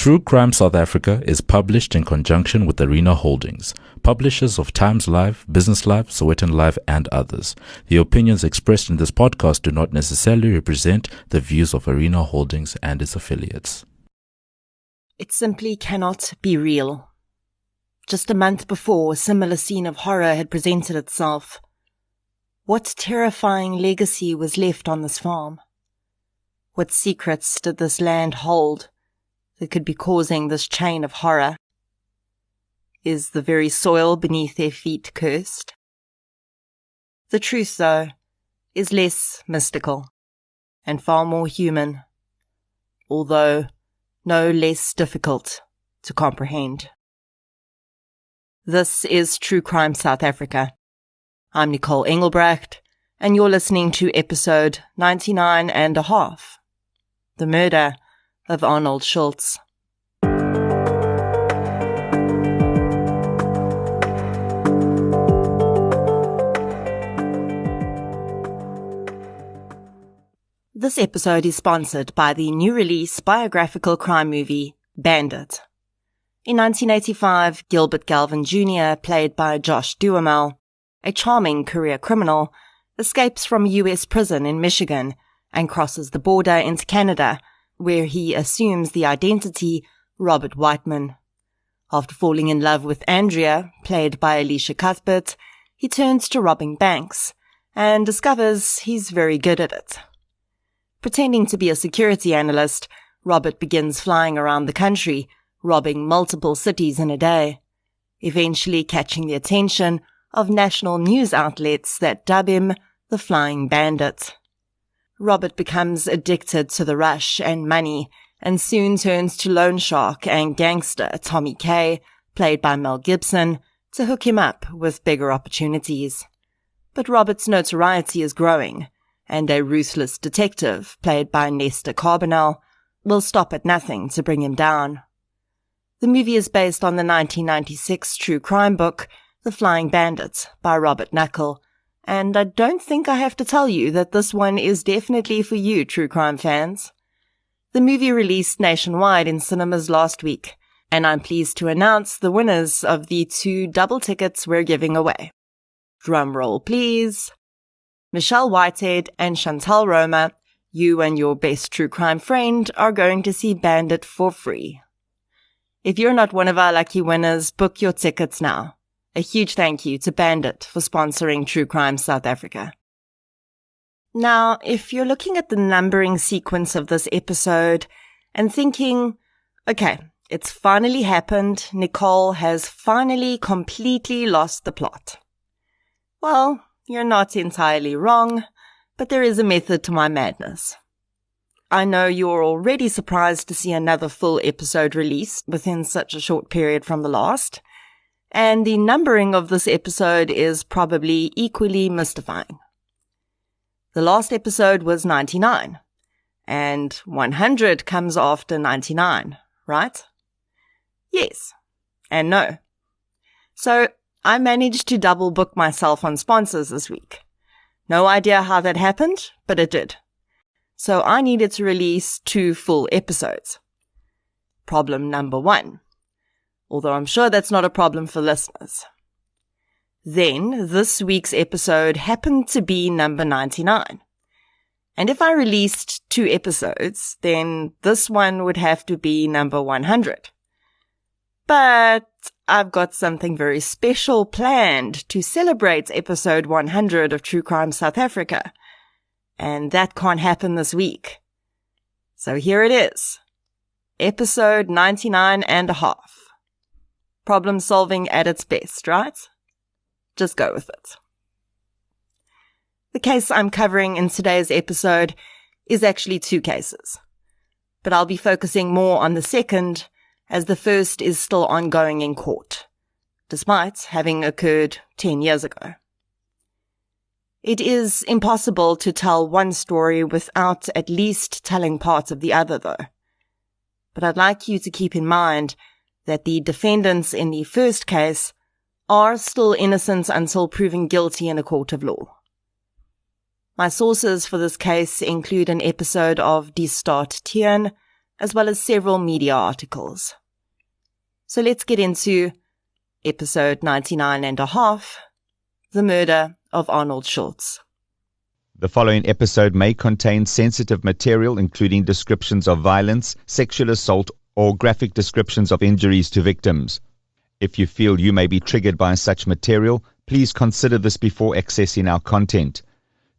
True Crime South Africa is published in conjunction with Arena Holdings, publishers of Times Live, Business Live, Sowetan Live, and others. The opinions expressed in this podcast do not necessarily represent the views of Arena Holdings and its affiliates. It simply cannot be real. Just a month before, a similar scene of horror had presented itself. What terrifying legacy was left on this farm? What secrets did this land hold that could be causing this chain of horror? Is the very soil beneath their feet cursed? The truth, though, is less mystical and far more human, although no less difficult to comprehend. This is True Crime South Africa. I'm Nicole Engelbrecht, and you're listening to episode 99 and a half, The Murder of Arnold Schultz. This episode is sponsored by the new release biographical crime movie, Bandit. In 1985, Gilbert Galvin Jr., played by Josh Duhamel, a charming career criminal, escapes from a U.S. prison in Michigan and crosses the border into Canada, where he assumes the identity Robert Whiteman. After falling in love with Andrea, played by Alicia Cuthbert, he turns to robbing banks and discovers he's very good at it. Pretending to be a security analyst, Robert begins flying around the country, robbing multiple cities in a day, eventually catching the attention of national news outlets that dub him the Flying Bandit. Robert becomes addicted to the rush and money and soon turns to loan shark and gangster Tommy Kay, played by Mel Gibson, to hook him up with bigger opportunities. But Robert's notoriety is growing, and a ruthless detective, played by Hester Koch, will stop at nothing to bring him down. The movie is based on the 1996 true crime book, The Flying Bandit, by Robert Knuckle, and I don't think I have to tell you that this one is definitely for you, true crime fans. The movie released nationwide in cinemas last week, and I'm pleased to announce the winners of the 2 double tickets we're giving away. Drum roll, please. Michelle Whitehead and Chantal Roma, you and your best true crime friend are going to see Bandit for free. If you're not one of our lucky winners, book your tickets now. A huge thank you to Bandit for sponsoring True Crime South Africa. Now, if you're looking at the numbering sequence of this episode and thinking, okay, it's finally happened, Nicole has finally completely lost the plot. Well, you're not entirely wrong, but there is a method to my madness. I know you're already surprised to see another full episode released within such a short period from the last, and the numbering of this episode is probably equally mystifying. The last episode was 99, and 100 comes after 99, right? Yes, and no. So I managed to double book myself on sponsors this week. No idea how that happened, but it did. So I needed to release 2 full episodes. Problem number 1. Although I'm sure that's not a problem for listeners. Then, this week's episode happened to be number 99. And if I released 2 episodes, then this one would have to be number 100. But I've got something very special planned to celebrate episode 100 of True Crime South Africa. And that can't happen this week. So here it is. Episode 99 and a half. Problem solving at its best, right? Just go with it. The case I'm covering in today's episode is actually 2 cases. But I'll be focusing more on the second, as the first is still ongoing in court, despite having occurred 10 years ago. It is impossible to tell one story without at least telling part of the other, though. But I'd like you to keep in mind that the defendants in the first case are still innocent until proven guilty in a court of law. My sources for this case include an episode of Die Staat Teen, as well as several media articles. So let's get into episode 99.5, The Murder of Arnold Schultz. The following episode may contain sensitive material, including descriptions of violence, sexual assault, or graphic descriptions of injuries to victims. If you feel you may be triggered by such material, please consider this before accessing our content.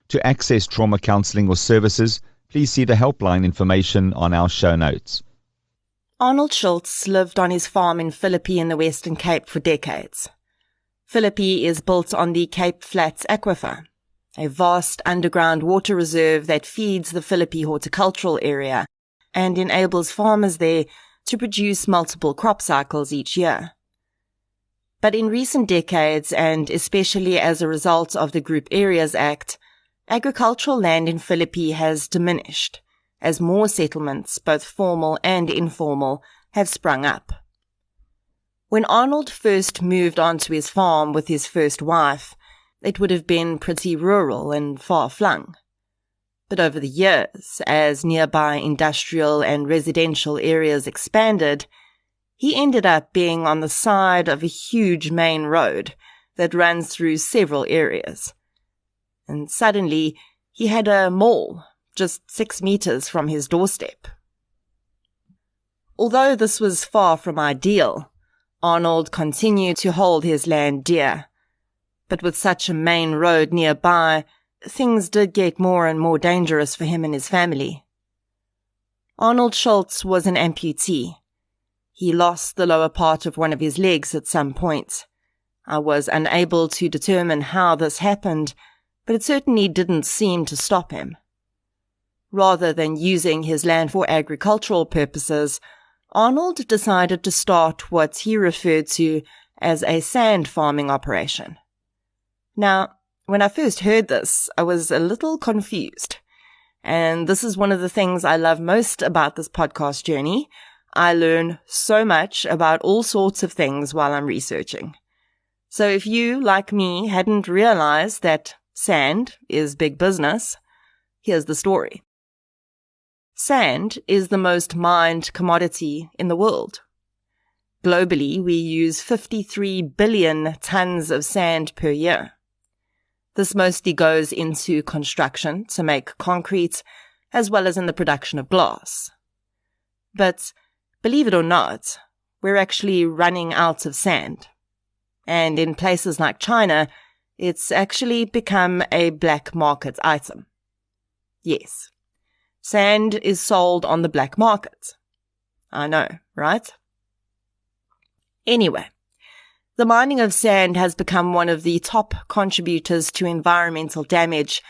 To access trauma counseling or services, please see the helpline information on our show notes. Arnold Schultz lived on his farm in Philippi in the Western Cape for decades. Philippi is built on the Cape Flats Aquifer, a vast underground water reserve that feeds the Philippi horticultural area and enables farmers there to produce multiple crop cycles each year. But in recent decades, and especially as a result of the Group Areas Act, agricultural land in Philippi has diminished, as more settlements, both formal and informal, have sprung up. When Arnold first moved onto his farm with his first wife, it would have been pretty rural and far-flung. But over the years, as nearby industrial and residential areas expanded, he ended up being on the side of a huge main road that runs through several areas. And suddenly, he had a mall just 6 meters from his doorstep. Although this was far from ideal, Arnold continued to hold his land dear. But with such a main road nearby, things did get more and more dangerous for him and his family. Arnold Schultz was an amputee. He lost the lower part of one of his legs at some point. I was unable to determine how this happened, but it certainly didn't seem to stop him. Rather than using his land for agricultural purposes, Arnold decided to start what he referred to as a sand farming operation. Now, when I first heard this, I was a little confused. And this is one of the things I love most about this podcast journey. I learn so much about all sorts of things while I'm researching. So if you, like me, hadn't realized that sand is big business, here's the story. Sand is the most mined commodity in the world. Globally, we use 53 billion tons of sand per year. This mostly goes into construction to make concrete, as well as in the production of glass. But believe it or not, we're actually running out of sand. And in places like China, it's actually become a black market item. Yes, sand is sold on the black market. I know, right? Anyway, the mining of sand has become one of the top contributors to environmental damage,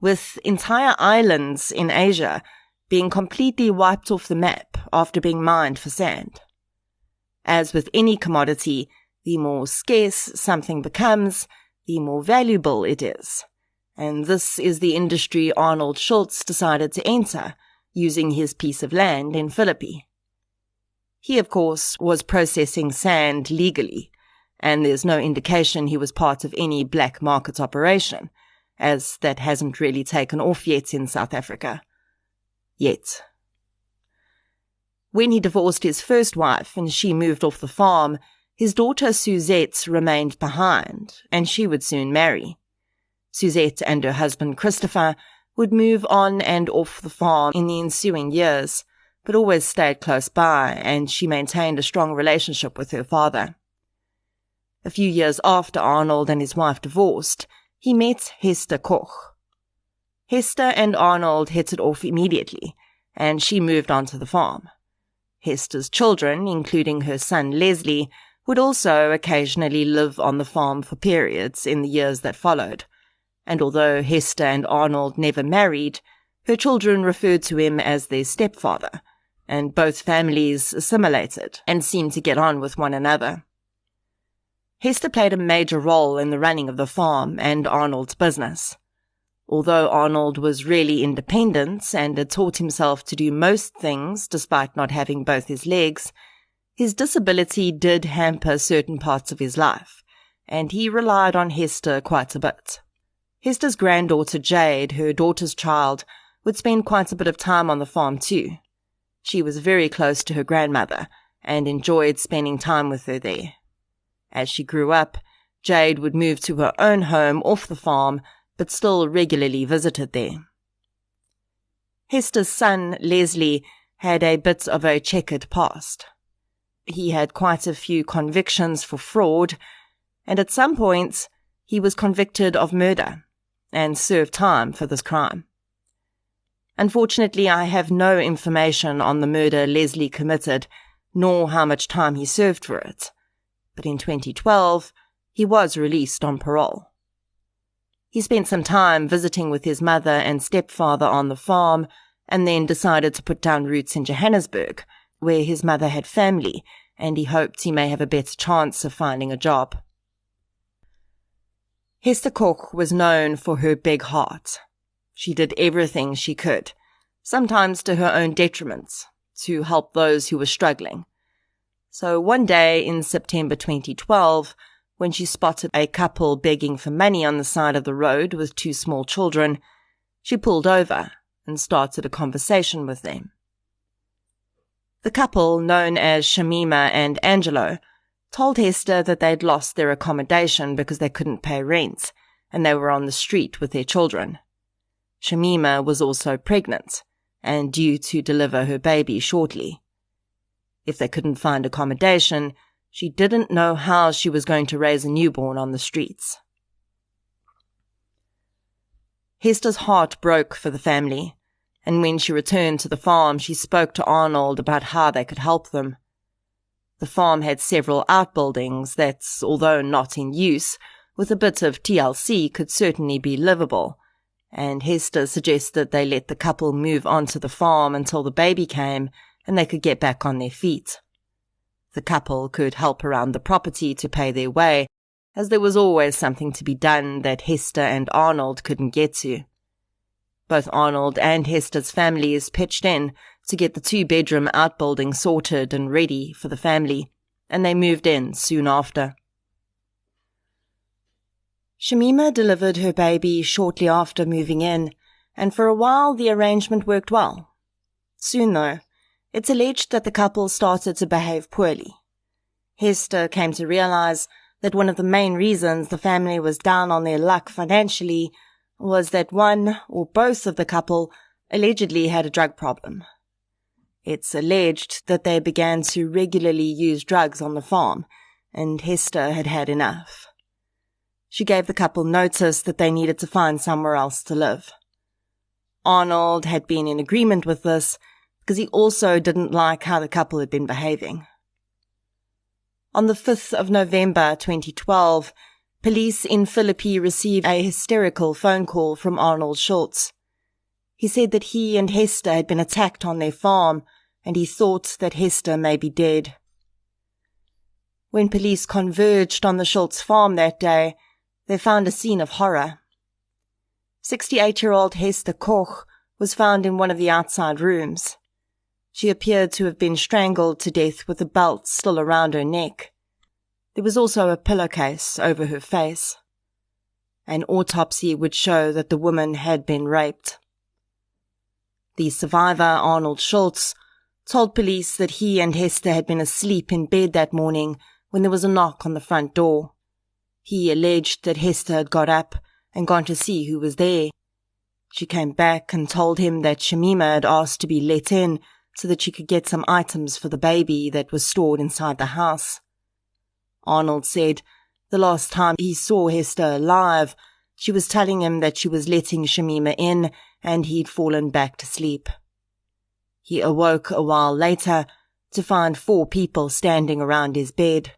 with entire islands in Asia being completely wiped off the map after being mined for sand. As with any commodity, the more scarce something becomes, the more valuable it is. And this is the industry Arnold Schultz decided to enter, using his piece of land in Philippi. He, of course, was processing sand legally, and there's no indication he was part of any black market operation, as that hasn't really taken off yet in South Africa. Yet. When he divorced his first wife and she moved off the farm, his daughter Suzette remained behind, and she would soon marry. Suzette and her husband Christopher would move on and off the farm in the ensuing years, but always stayed close by, and she maintained a strong relationship with her father. A few years after Arnold and his wife divorced, he met Hester Koch. Hester and Arnold hit it off immediately, and she moved onto the farm. Hester's children, including her son Leslie, would also occasionally live on the farm for periods in the years that followed. And although Hester and Arnold never married, her children referred to him as their stepfather, and both families assimilated and seemed to get on with one another. Hester played a major role in the running of the farm and Arnold's business. Although Arnold was really independent and had taught himself to do most things despite not having both his legs, his disability did hamper certain parts of his life, and he relied on Hester quite a bit. Hester's granddaughter Jade, her daughter's child, would spend quite a bit of time on the farm too. She was very close to her grandmother and enjoyed spending time with her there. As she grew up, Jade would move to her own home off the farm, but still regularly visited there. Hester's son, Leslie, had a bit of a checkered past. He had quite a few convictions for fraud, and at some points he was convicted of murder and served time for this crime. Unfortunately, I have no information on the murder Leslie committed, nor how much time he served for it. But in 2012, he was released on parole. He spent some time visiting with his mother and stepfather on the farm, and then decided to put down roots in Johannesburg, where his mother had family, and he hoped he may have a better chance of finding a job. Hester Koch was known for her big heart. She did everything she could, sometimes to her own detriment, to help those who were struggling. So one day in September 2012, when she spotted a couple begging for money on the side of the road with 2 small children, she pulled over and started a conversation with them. The couple, known as Shamima and Angelo, told Hester that they'd lost their accommodation because they couldn't pay rent, and they were on the street with their children. Shamima was also pregnant, and due to deliver her baby shortly. If they couldn't find accommodation, she didn't know how she was going to raise a newborn on the streets. Hester's heart broke for the family, and when she returned to the farm, she spoke to Arnold about how they could help them. The farm had several outbuildings that, although not in use, with a bit of TLC could certainly be livable, and Hester suggested they let the couple move onto the farm until the baby came and they could get back on their feet. The couple could help around the property to pay their way, as there was always something to be done that Hester and Arnold couldn't get to. Both Arnold and Hester's families pitched in to get the 2-bedroom outbuilding sorted and ready for the family, and they moved in soon after. Shamima delivered her baby shortly after moving in, and for a while the arrangement worked well. Soon, though, it's alleged that the couple started to behave poorly. Hester came to realize that one of the main reasons the family was down on their luck financially was that one or both of the couple allegedly had a drug problem. It's alleged that they began to regularly use drugs on the farm, and Hester had had enough. She gave the couple notice that they needed to find somewhere else to live. Arnold had been in agreement with this because he also didn't like how the couple had been behaving. On the 5th of November 2012, police in Philippi received a hysterical phone call from Arnold Schultz. He said that he and Hester had been attacked on their farm, and he thought that Hester may be dead. When police converged on the Schultz farm that day, they found a scene of horror. 68-year-old Hester Koch was found in one of the outside rooms. She appeared to have been strangled to death with a belt still around her neck. There was also a pillowcase over her face. An autopsy would show that the woman had been raped. The survivor, Arnold Schultz, told police that he and Hester had been asleep in bed that morning when there was a knock on the front door. He alleged that Hester had got up and gone to see who was there. She came back and told him that Shamima had asked to be let in so that she could get some items for the baby that was stored inside the house. Arnold said the last time he saw Hester alive, she was telling him that she was letting Shamima in and he'd fallen back to sleep. He awoke a while later to find 4 people standing around his bed.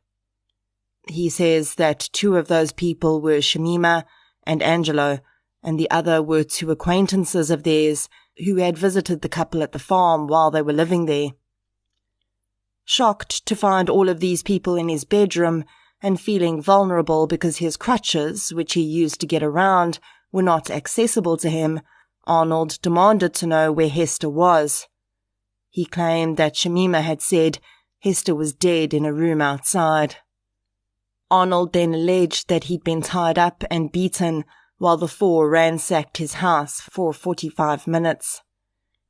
He says that 2 of those people were Shamima and Angelo, and the other were 2 acquaintances of theirs who had visited the couple at the farm while they were living there. Shocked to find all of these people in his bedroom and feeling vulnerable because his crutches, which he used to get around, were not accessible to him, Arnold demanded to know where Hester was. He claimed that Shamima had said Hester was dead in a room outside. Arnold then alleged that he'd been tied up and beaten while the 4 ransacked his house for 45 minutes.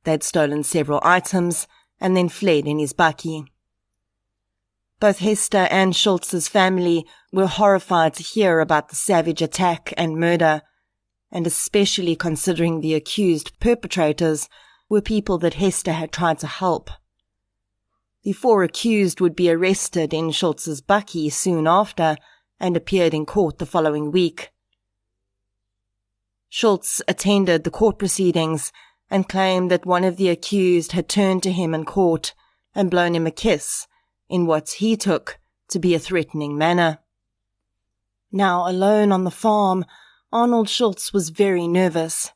They'd stolen several items and then fled in his bakkie. Both Hester and Schultz's family were horrified to hear about the savage attack and murder, and especially considering the accused perpetrators were people that Hester had tried to help. The 4 accused would be arrested in Schultz's bakkie soon after and appeared in court the following week. Schultz attended the court proceedings and claimed that one of the accused had turned to him in court and blown him a kiss in what he took to be a threatening manner. Now alone on the farm, Arnold Schultz was very nervous.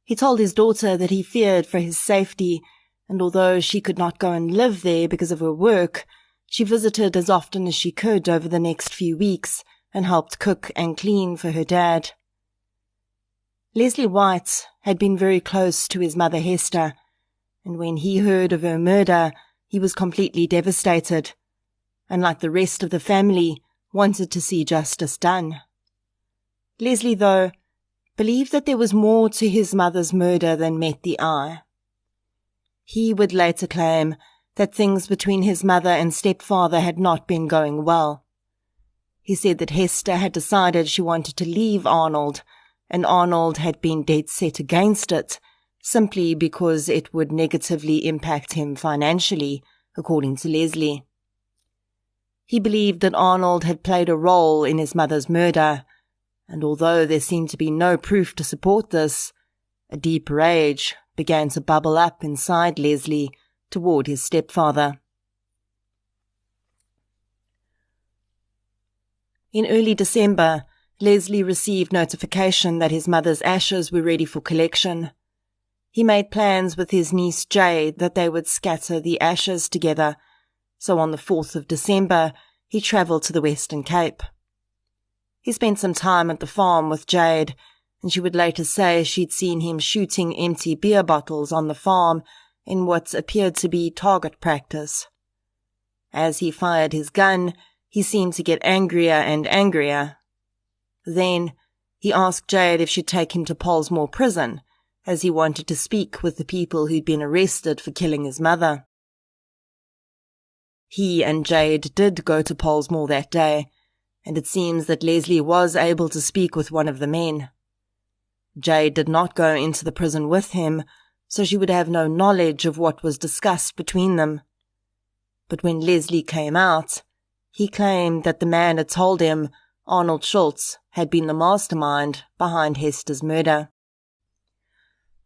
He told his daughter that he feared for his safety, and although she could not go and live there because of her work, she visited as often as she could over the next few weeks and helped cook and clean for her dad. Leslie White had been very close to his mother Hester, and when he heard of her murder, he was completely devastated, and like the rest of the family, wanted to see justice done. Leslie, though, believed that there was more to his mother's murder than met the eye. He would later claim that things between his mother and stepfather had not been going well. He said that Hester had decided she wanted to leave Arnold, and Arnold had been dead set against it, simply because it would negatively impact him financially, according to Leslie. He believed that Arnold had played a role in his mother's murder, and although there seemed to be no proof to support this, a deep rage began to bubble up inside Leslie toward his stepfather. In early December, Leslie received notification that his mother's ashes were ready for collection. He made plans with his niece Jade that they would scatter the ashes together, so on the 4th of December, he travelled to the Western Cape. He spent some time at the farm with Jade, and she would later say she'd seen him shooting empty beer bottles on the farm in what appeared to be target practice. As he fired his gun, he seemed to get angrier and angrier. Then, he asked Jade if she'd take him to Polesmore prison, as he wanted to speak with the people who'd been arrested for killing his mother. He and Jade did go to Polesmore that day, and it seems that Leslie was able to speak with one of the men. Jade did not go into the prison with him, so she would have no knowledge of what was discussed between them. But when Leslie came out, he claimed that the man had told him Arnold Schultz had been the mastermind behind Hester's murder.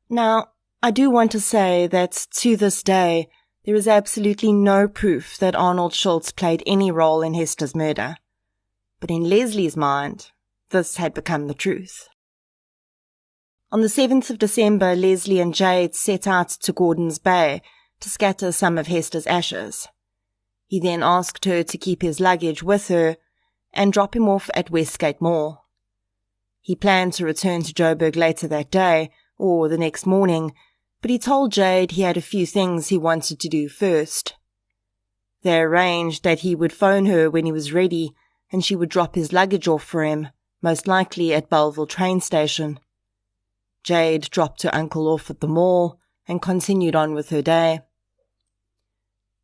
Now, I do want to say that to this day, there is absolutely no proof that Arnold Schultz played any role in Hester's murder. But in Leslie's mind, this had become the truth. On the 7th of December, Leslie and Jade set out to Gordons Bay to scatter some of Hester's ashes. He then asked her to keep his luggage with her and drop him off at Westgate Mall. He planned to return to Joburg later that day, or the next morning, but he told Jade he had a few things he wanted to do first. They arranged that he would phone her when he was ready, and she would drop his luggage off for him, most likely at Belleville train station. Jade dropped her uncle off at the mall and continued on with her day.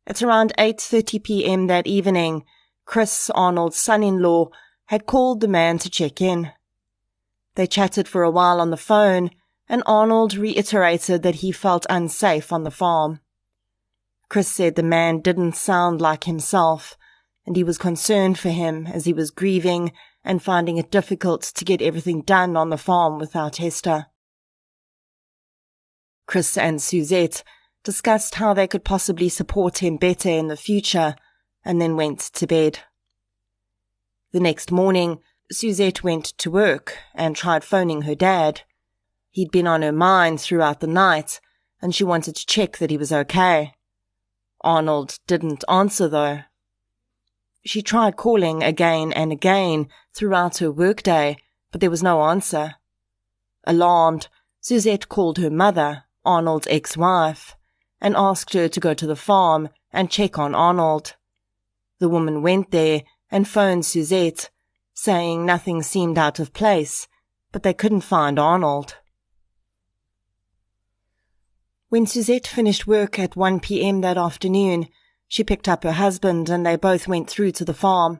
At around 8:30 p.m. that evening, Chris, Arnold's son-in-law, had called the man to check in. They chatted for a while on the phone, and Arnold reiterated that he felt unsafe on the farm. Chris said the man didn't sound like himself, and he was concerned for him as he was grieving and finding it difficult to get everything done on the farm without Hester. Chris and Suzette discussed how they could possibly support him better in the future, and then went to bed. The next morning, Suzette went to work and tried phoning her dad. He'd been on her mind throughout the night, and she wanted to check that he was okay. Arnold didn't answer, though. She tried calling again and again throughout her workday, but there was no answer. Alarmed, Suzette called her mother, Arnold's ex-wife, and asked her to go to the farm and check on Arnold. The woman went there and phoned Suzette, saying nothing seemed out of place, but they couldn't find Arnold. When Suzette finished work at 1 p.m. that afternoon, she picked up her husband and they both went through to the farm.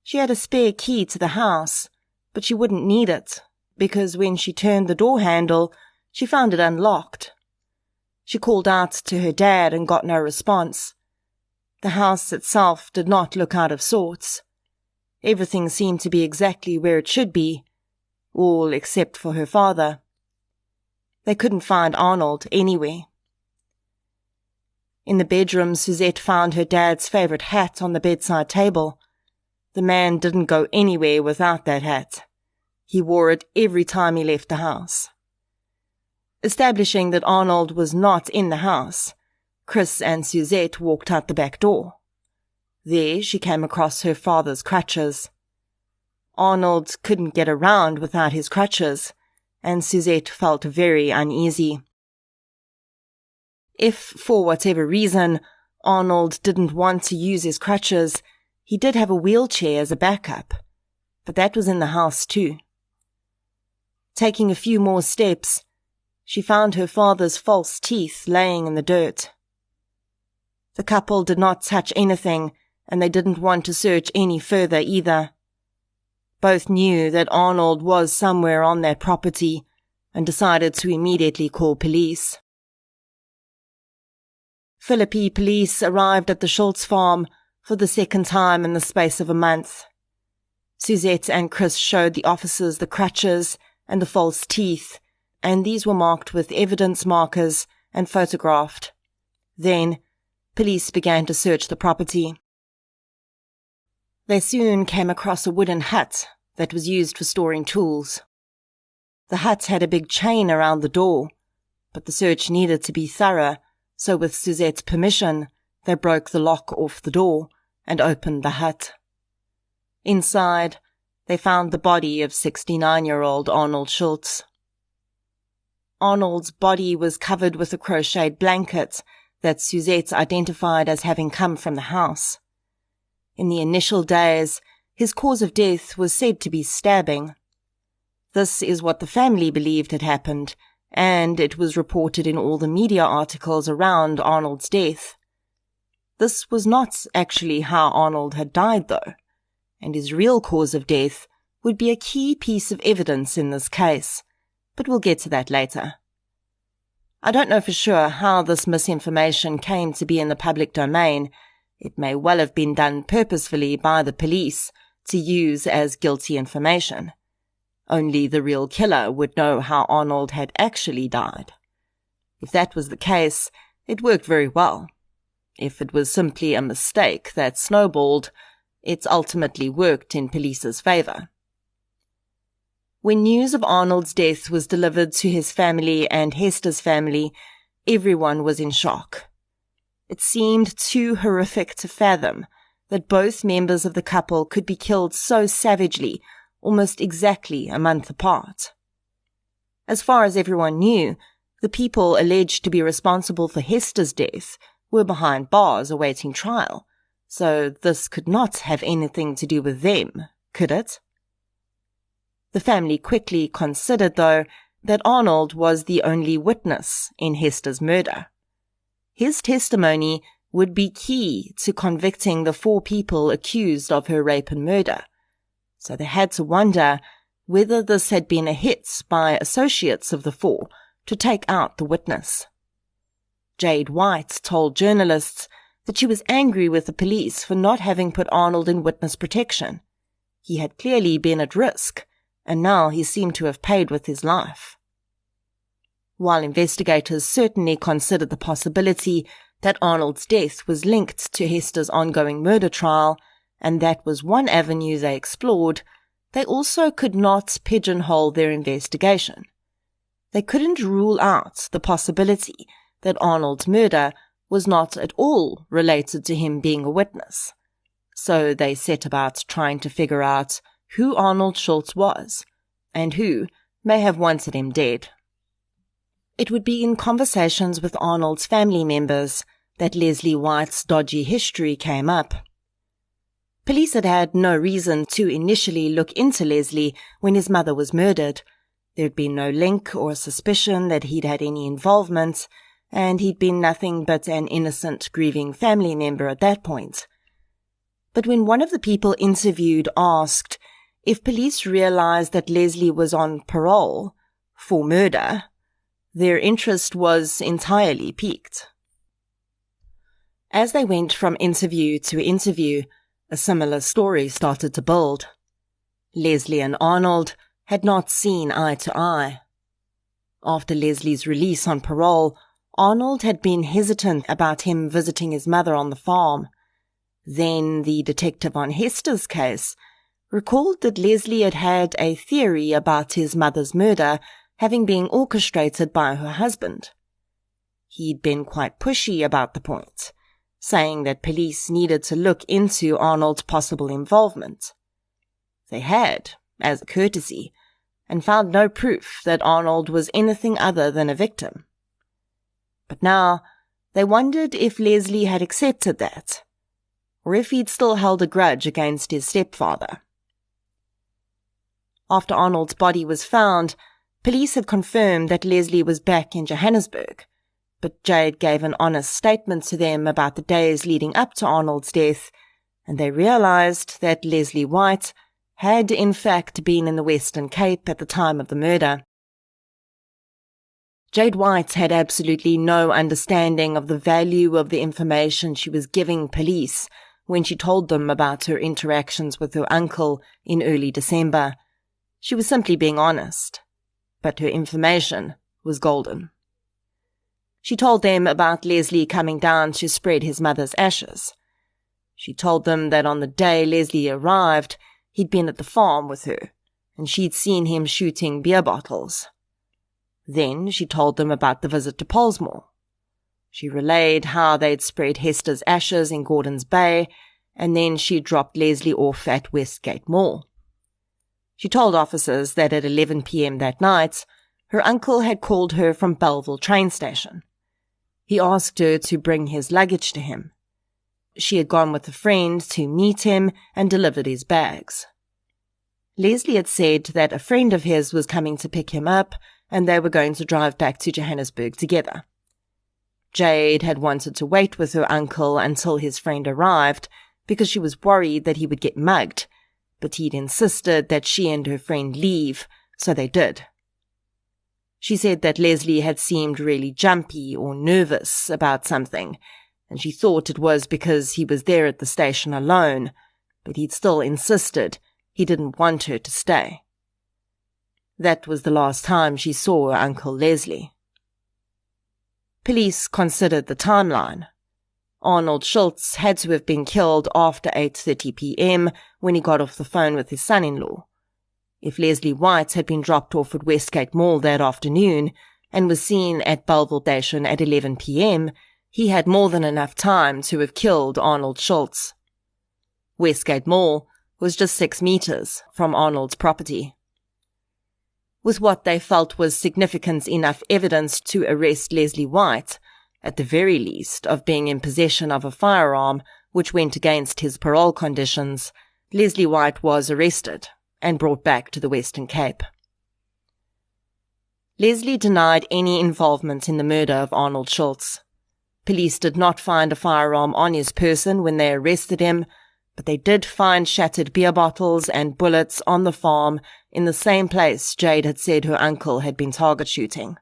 She had a spare key to the house, but she wouldn't need it, because when she turned the door handle, she found it unlocked. She called out to her dad and got no response. The house itself did not look out of sorts. Everything seemed to be exactly where it should be, all except for her father. They couldn't find Arnold anywhere. In the bedroom, Suzette found her dad's favorite hat on the bedside table. The man didn't go anywhere without that hat. He wore it every time he left the house. Establishing that Arnold was not in the house, Chris and Suzette walked out the back door. There she came across her father's crutches. Arnold couldn't get around without his crutches, and Suzette felt very uneasy. If, for whatever reason, Arnold didn't want to use his crutches, he did have a wheelchair as a backup, but that was in the house too. Taking a few more steps, she found her father's false teeth laying in the dirt. The couple did not touch anything, and they didn't want to search any further either. Both knew that Arnold was somewhere on that property and decided to immediately call police. Philippi police arrived at the Schultz farm for the second time in the space of a month. Suzette and Chris showed the officers the crutches and the false teeth, and these were marked with evidence markers and photographed. Then, police began to search the property. They soon came across a wooden hut that was used for storing tools. The hut had a big chain around the door, but the search needed to be thorough, so with Suzette's permission, they broke the lock off the door and opened the hut. Inside, they found the body of 69-year-old Arnold Schultz. Arnold's body was covered with a crocheted blanket that Suzette identified as having come from the house. In the initial days, his cause of death was said to be stabbing. This is what the family believed had happened, and it was reported in all the media articles around Arnold's death. This was not actually how Arnold had died, though, and his real cause of death would be a key piece of evidence in this case, but we'll get to that later. I don't know for sure how this misinformation came to be in the public domain. It may well have been done purposefully by the police to use as guilty information. Only the real killer would know how Arnold had actually died. If that was the case, it worked very well. If it was simply a mistake that snowballed, it ultimately worked in police's favor. When news of Arnold's death was delivered to his family and Hester's family, everyone was in shock. It seemed too horrific to fathom that both members of the couple could be killed so savagely, almost exactly a month apart. As far as everyone knew, the people alleged to be responsible for Hester's death were behind bars awaiting trial, so this could not have anything to do with them, could it? The family quickly considered, though, that Arnold was the only witness in Hester's murder. His testimony would be key to convicting the 4 people accused of her rape and murder, so they had to wonder whether this had been a hit by associates of the 4 to take out the witness. Jade White told journalists that she was angry with the police for not having put Arnold in witness protection. He had clearly been at risk, and now he seemed to have paid with his life. While investigators certainly considered the possibility that Arnold's death was linked to Hester's ongoing murder trial, and that was one avenue they explored, they also could not pigeonhole their investigation. They couldn't rule out the possibility that Arnold's murder was not at all related to him being a witness. So they set about trying to figure out who Arnold Schultz was, and who may have wanted him dead. It would be in conversations with Arnold's family members that Leslie White's dodgy history came up. Police had had no reason to initially look into Leslie when his mother was murdered. There had been no link or suspicion that he'd had any involvement, and he'd been nothing but an innocent, grieving family member at that point. But when one of the people interviewed asked if police realized that Leslie was on parole for murder, their interest was entirely piqued. As they went from interview to interview, a similar story started to build. Leslie and Arnold had not seen eye to eye. After Leslie's release on parole, Arnold had been hesitant about him visiting his mother on the farm. Then the detective on Hester's case recalled that Leslie had had a theory about his mother's murder having been orchestrated by her husband. He'd been quite pushy about the point, saying that police needed to look into Arnold's possible involvement. They had, as a courtesy, and found no proof that Arnold was anything other than a victim. But now they wondered if Leslie had accepted that, or if he'd still held a grudge against his stepfather. After Arnold's body was found, police had confirmed that Leslie was back in Johannesburg, but Jade gave an honest statement to them about the days leading up to Arnold's death, and they realized that Leslie White had in fact been in the Western Cape at the time of the murder. Jade White had absolutely no understanding of the value of the information she was giving police when she told them about her interactions with her uncle in early December. She was simply being honest, but her information was golden. She told them about Leslie coming down to spread his mother's ashes. She told them that on the day Leslie arrived, he'd been at the farm with her, and she'd seen him shooting beer bottles. Then she told them about the visit to Polesmore. She relayed how they'd spread Hester's ashes in Gordon's Bay, and then she dropped Leslie off at Westgate Mall. She told officers that at 11 p.m. that night, her uncle had called her from Belleville train station. He asked her to bring his luggage to him. She had gone with a friend to meet him and delivered his bags. Leslie had said that a friend of his was coming to pick him up, and they were going to drive back to Johannesburg together. Jade had wanted to wait with her uncle until his friend arrived because she was worried that he would get mugged, but he'd insisted that she and her friend leave, so they did. She said that Leslie had seemed really jumpy or nervous about something, and she thought it was because he was there at the station alone, but he'd still insisted he didn't want her to stay. That was the last time she saw her Uncle Leslie. Police considered the timeline. Arnold Schultz had to have been killed after 8:30 p.m. when he got off the phone with his son-in-law. If Leslie White had been dropped off at Westgate Mall that afternoon and was seen at Belleville Station at 11 p.m., he had more than enough time to have killed Arnold Schultz. Westgate Mall was just 6 meters from Arnold's property. With what they felt was significant enough evidence to arrest Leslie White, at the very least of being in possession of a firearm which went against his parole conditions, Leslie White was arrested and brought back to the Western Cape. Leslie denied any involvement in the murder of Arnold Schultz. Police did not find a firearm on his person when they arrested him, but they did find shattered beer bottles and bullets on the farm in the same place Jade had said her uncle had been target shooting.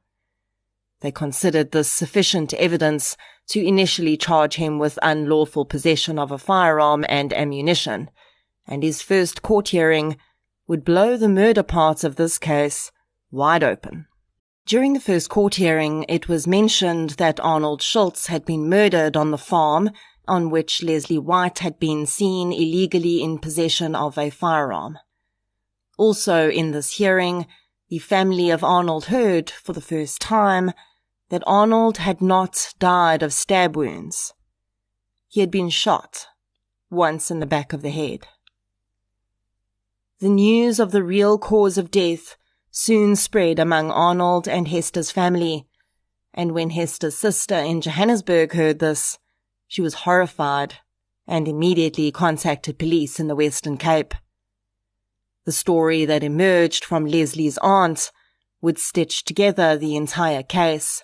They considered this sufficient evidence to initially charge him with unlawful possession of a firearm and ammunition, and his first court hearing would blow the murder part of this case wide open. During the first court hearing, it was mentioned that Arnold Schultz had been murdered on the farm on which Leslie White had been seen illegally in possession of a firearm. Also in this hearing, the family of Arnold heard, for the first time, that Arnold had not died of stab wounds. He had been shot, once in the back of the head. The news of the real cause of death soon spread among Arnold and Hester's family, and when Hester's sister in Johannesburg heard this, she was horrified and immediately contacted police in the Western Cape. The story that emerged from Leslie's aunt would stitch together the entire case.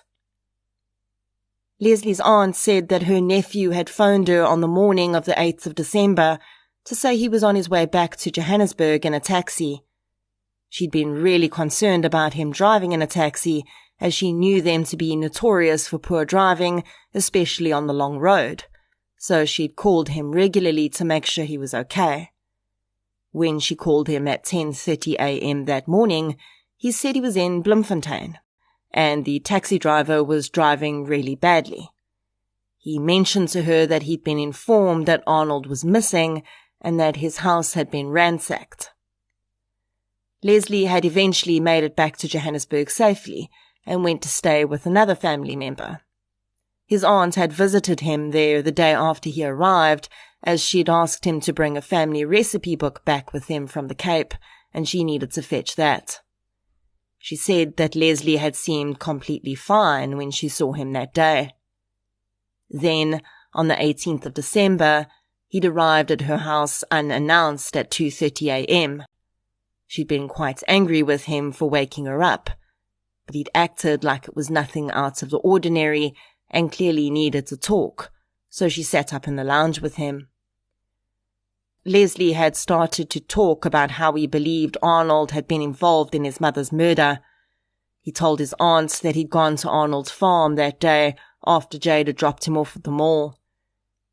Leslie's aunt said that her nephew had phoned her on the morning of the 8th of December to say he was on his way back to Johannesburg in a taxi. She'd been really concerned about him driving in a taxi, as she knew them to be notorious for poor driving, especially on the long road, so she'd called him regularly to make sure he was okay. When she called him at 10:30 a.m. that morning, he said he was in Bloemfontein, and the taxi driver was driving really badly. He mentioned to her that he'd been informed that Arnold was missing and that his house had been ransacked. Leslie had eventually made it back to Johannesburg safely and went to stay with another family member. His aunt had visited him there the day after he arrived, as she'd asked him to bring a family recipe book back with him from the Cape, and she needed to fetch that. She said that Leslie had seemed completely fine when she saw him that day. Then, on the 18th of December, he'd arrived at her house unannounced at 2:30 a.m. She'd been quite angry with him for waking her up, but he'd acted like it was nothing out of the ordinary and clearly needed to talk, so she sat up in the lounge with him. Leslie had started to talk about how he believed Arnold had been involved in his mother's murder. He told his aunt that he'd gone to Arnold's farm that day after Jade had dropped him off at the mall.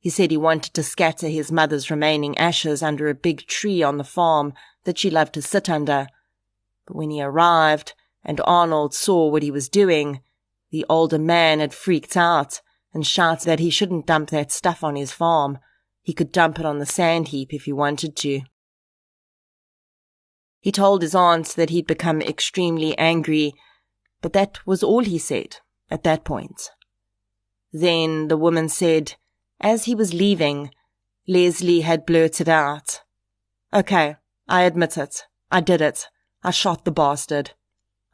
He said he wanted to scatter his mother's remaining ashes under a big tree on the farm that she loved to sit under. But when he arrived and Arnold saw what he was doing, the older man had freaked out and shouted that he shouldn't dump that stuff on his farm. He could dump it on the sand heap if he wanted to. He told his aunt that he'd become extremely angry, but that was all he said at that point. Then the woman said, as he was leaving, Leslie had blurted out, "Okay, I admit it. I did it. I shot the bastard.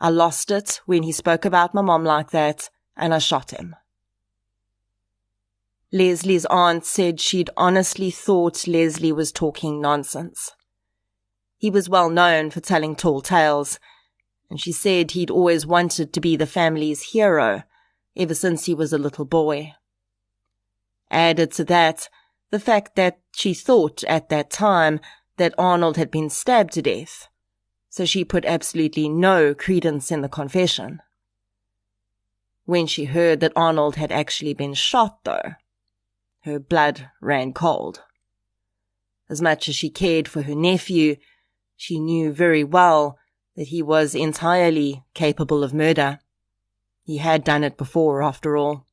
I lost it when he spoke about my mom like that, and I shot him." Leslie's aunt said she'd honestly thought Leslie was talking nonsense. He was well known for telling tall tales, and she said he'd always wanted to be the family's hero ever since he was a little boy. Added to that, the fact that she thought at that time that Arnold had been stabbed to death, so she put absolutely no credence in the confession. When she heard that Arnold had actually been shot, though, her blood ran cold. As much as she cared for her nephew, she knew very well that he was entirely capable of murder. He had done it before, after all.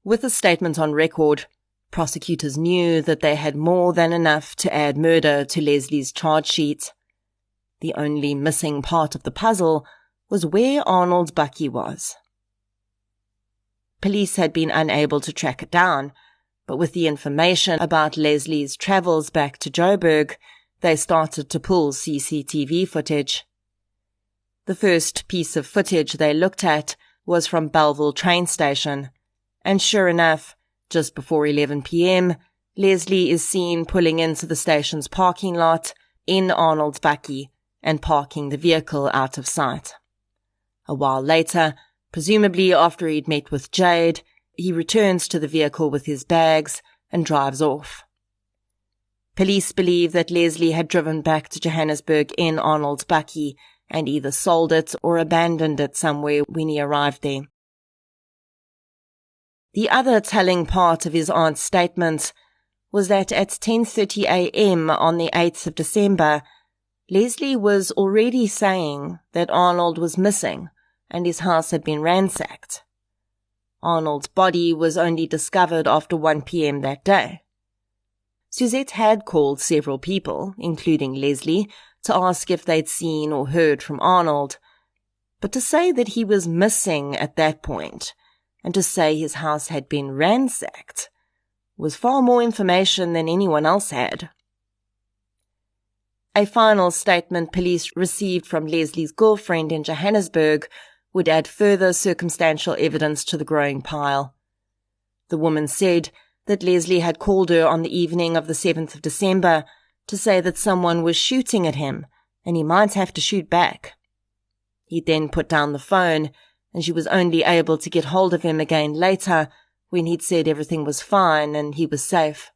With the statement on record, prosecutors knew that they had more than enough to add murder to Leslie's charge sheet. The only missing part of the puzzle was where Arnold's bakkie was. Police had been unable to track it down, but with the information about Leslie's travels back to Joburg, they started to pull CCTV footage. The first piece of footage they looked at was from Belleville train station, and sure enough, just before 11 p.m, Leslie is seen pulling into the station's parking lot in Arnold's bakkie and parking the vehicle out of sight. A while later, presumably after he'd met with Jade, he returns to the vehicle with his bags and drives off. Police believe that Leslie had driven back to Johannesburg in Arnold's bakkie and either sold it or abandoned it somewhere when he arrived there. The other telling part of his aunt's statement was that at 10:30 a.m. on the 8th of December, Leslie was already saying that Arnold was missing and his house had been ransacked. Arnold's body was only discovered after 1 p.m. that day. Suzette had called several people, including Leslie, to ask if they'd seen or heard from Arnold, but to say that he was missing at that point and to say his house had been ransacked was far more information than anyone else had. A final statement police received from Leslie's girlfriend in Johannesburg would add further circumstantial evidence to the growing pile. The woman said that Leslie had called her on the evening of the 7th of December to say that someone was shooting at him and he might have to shoot back. He then put down the phone and she was only able to get hold of him again later when he'd said everything was fine and he was safe.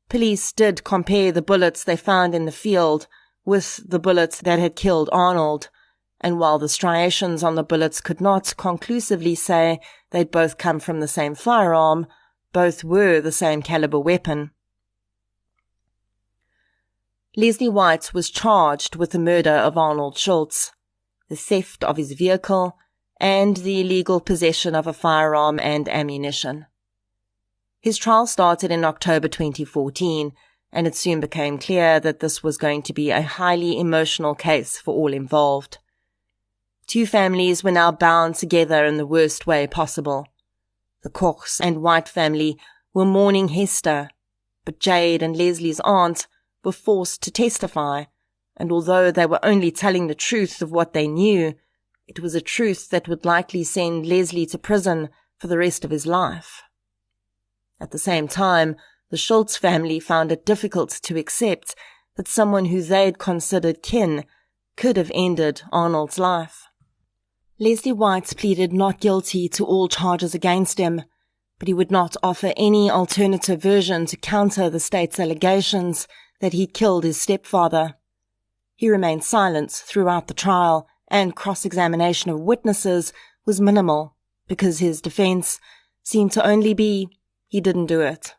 Police did compare the bullets they found in the field with the bullets that had killed Arnold, and while the striations on the bullets could not conclusively say they'd both come from the same firearm, both were the same caliber weapon. Leslie White was charged with the murder of Arnold Schultz, the theft of his vehicle, and the illegal possession of a firearm and ammunition. His trial started in October 2014, and it soon became clear that this was going to be a highly emotional case for all involved. Two families were now bound together in the worst way possible. The Kochs and White family were mourning Hester, but Jade and Leslie's aunt were forced to testify, and although they were only telling the truth of what they knew, it was a truth that would likely send Leslie to prison for the rest of his life. At the same time, the Schultz family found it difficult to accept that someone who they'd considered kin could have ended Arnold's life. Leslie White pleaded not guilty to all charges against him, but he would not offer any alternative version to counter the state's allegations that he'd killed his stepfather. He remained silent throughout the trial, and cross-examination of witnesses was minimal because his defense seemed to only be he didn't do it.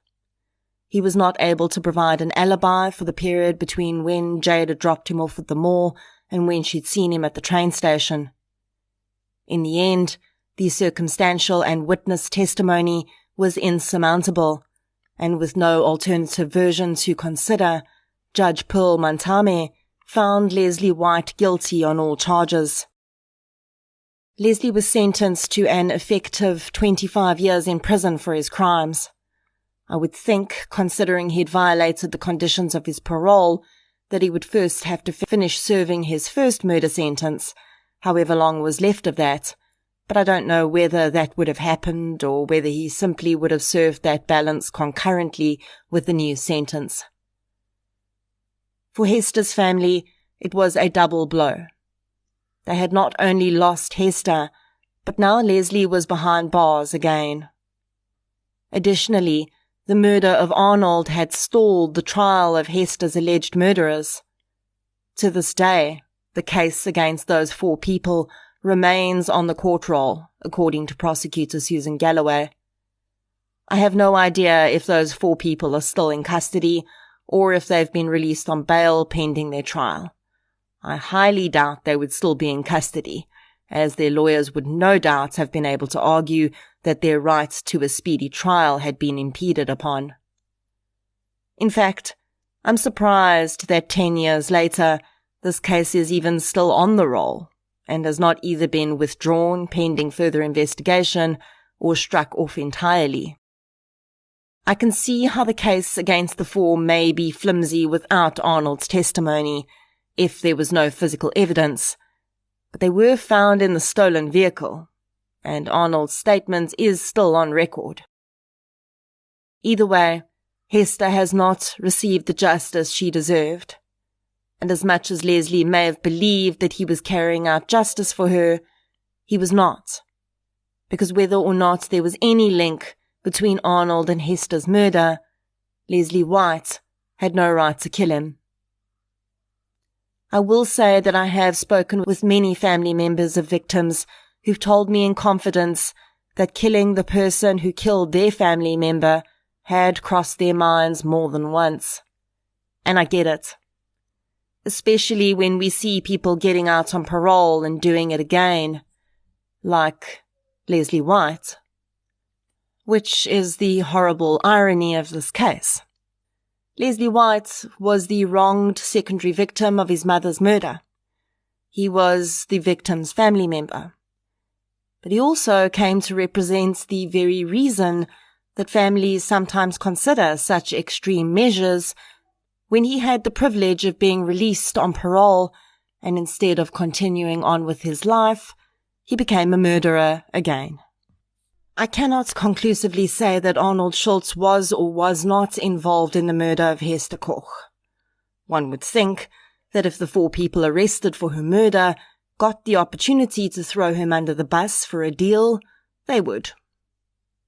He was not able to provide an alibi for the period between when Jade had dropped him off at the mall and when she'd seen him at the train station. In the end, the circumstantial and witness testimony was insurmountable, and with no alternative version to consider, Judge Pearl Mantame found Leslie White guilty on all charges. Leslie was sentenced to an effective 25 years in prison for his crimes. I would think, considering he'd violated the conditions of his parole, that he would first have to finish serving his first murder sentence, however long was left of that, but I don't know whether that would have happened or whether he simply would have served that balance concurrently with the new sentence. For Hester's family, it was a double blow. They had not only lost Hester, but now Leslie was behind bars again. Additionally, the murder of Arnold had stalled the trial of Hester's alleged murderers. To this day, the case against those 4 people remains on the court roll, according to prosecutor Susan Galloway. I have no idea if those 4 people are still in custody or if they've been released on bail pending their trial. I highly doubt they would still be in custody, as their lawyers would no doubt have been able to argue that their right to a speedy trial had been impeded upon. In fact, I'm surprised that 10 years later, this case is even still on the roll, and has not either been withdrawn pending further investigation or struck off entirely. I can see how the case against the 4 may be flimsy without Arnold's testimony, if there was no physical evidence, but they were found in the stolen vehicle, and Arnold's statement is still on record. Either way, Hester has not received the justice she deserved, and as much as Leslie may have believed that he was carrying out justice for her, he was not, because whether or not there was any link between Arnold and Hester's murder, Leslie White had no right to kill him. I will say that I have spoken with many family members of victims who've told me in confidence that killing the person who killed their family member had crossed their minds more than once. And I get it. Especially when we see people getting out on parole and doing it again, like Leslie White. Which is the horrible irony of this case. Leslie White was the wronged secondary victim of his mother's murder. He was the victim's family member. But he also came to represent the very reason that families sometimes consider such extreme measures when he had the privilege of being released on parole, and instead of continuing on with his life, he became a murderer again. I cannot conclusively say that Arnold Schultz was or was not involved in the murder of Hester Koch. One would think that if the 4 people arrested for her murder got the opportunity to throw him under the bus for a deal, they would.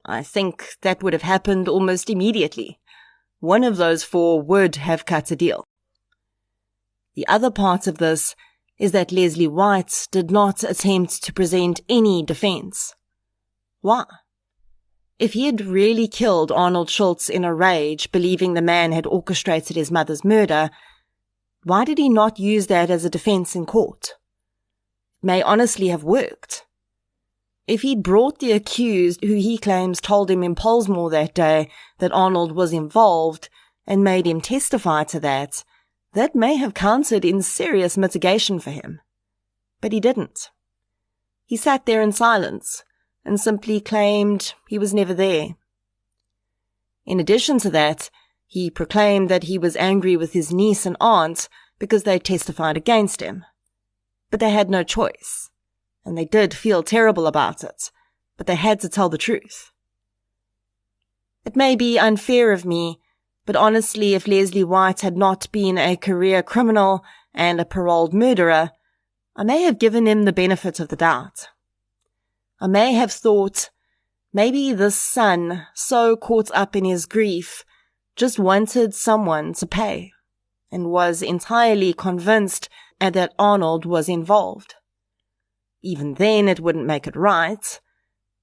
I think that would have happened almost immediately. One of those four would have cut a deal. The other part of this is that Leslie White did not attempt to present any defense. Why? If he had really killed Arnold Schultz in a rage, believing the man had orchestrated his mother's murder, why did he not use that as a defense in court? It may honestly have worked. If he'd brought the accused, who he claims told him in Pollsmoor that day that Arnold was involved, and made him testify to that, that may have counted in serious mitigation for him. But he didn't. He sat there in silence and simply claimed he was never there. In addition to that, he proclaimed that he was angry with his niece and aunt because they testified against him. But they had no choice, and they did feel terrible about it, but they had to tell the truth. It may be unfair of me, but honestly, if Leslie White had not been a career criminal and a paroled murderer, I may have given him the benefit of the doubt. I may have thought, maybe this son, so caught up in his grief, just wanted someone to pay, and was entirely convinced that Arnold was involved. Even then it wouldn't make it right,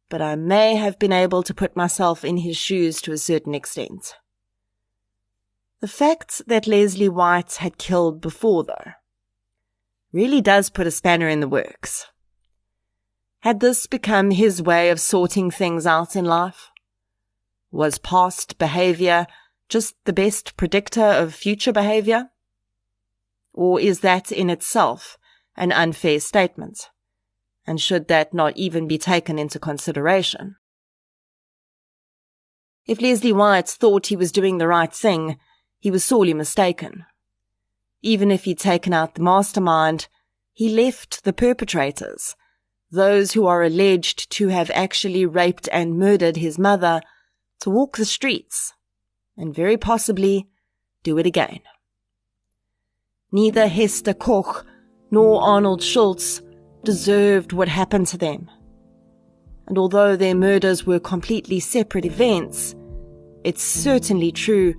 but I may have been able to put myself in his shoes to a certain extent. The fact that Leslie White had killed before, though, really does put a spanner in the works. Had this become his way of sorting things out in life? Was past behavior just the best predictor of future behavior? Or is that in itself an unfair statement? And should that not even be taken into consideration? If Leslie White thought he was doing the right thing, he was sorely mistaken. Even if he'd taken out the mastermind, he left the perpetrators, those who are alleged to have actually raped and murdered his mother, to walk the streets, and very possibly do it again. Neither Hester Koch nor Arnold Schultz deserved what happened to them. And although their murders were completely separate events, it's certainly true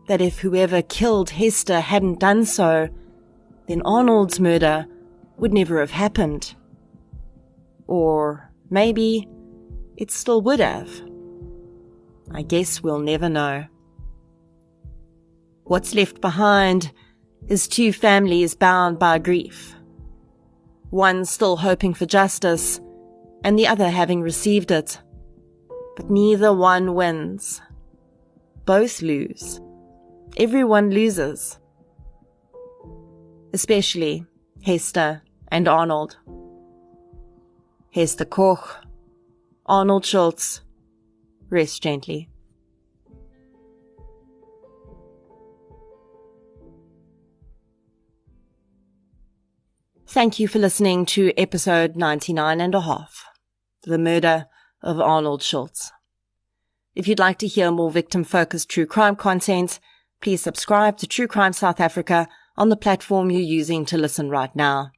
that if whoever killed Hester hadn't done so, then Arnold's murder would never have happened. Or maybe it still would have. I guess we'll never know. What's left behind is two families bound by grief. One still hoping for justice, and the other having received it. But neither one wins. Both lose. Everyone loses. Especially Hester and Arnold. Hester Koch, Arnold Schultz, rest gently. Thank you for listening to episode 99.5, The Murder of Arnold Schultz. If you'd like to hear more victim-focused true crime content, please subscribe to True Crime South Africa on the platform you're using to listen right now.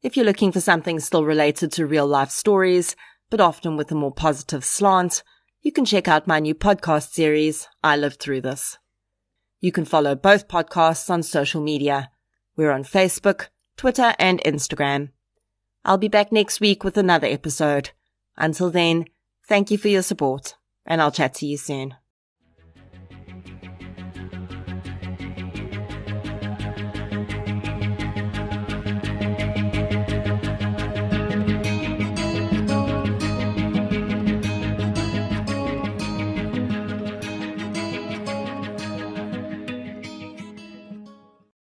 If you're looking for something still related to real-life stories, but often with a more positive slant, you can check out my new podcast series, I Lived Through This. You can follow both podcasts on social media. We're on Facebook, Twitter, and Instagram. I'll be back next week with another episode. Until then, thank you for your support, and I'll chat to you soon.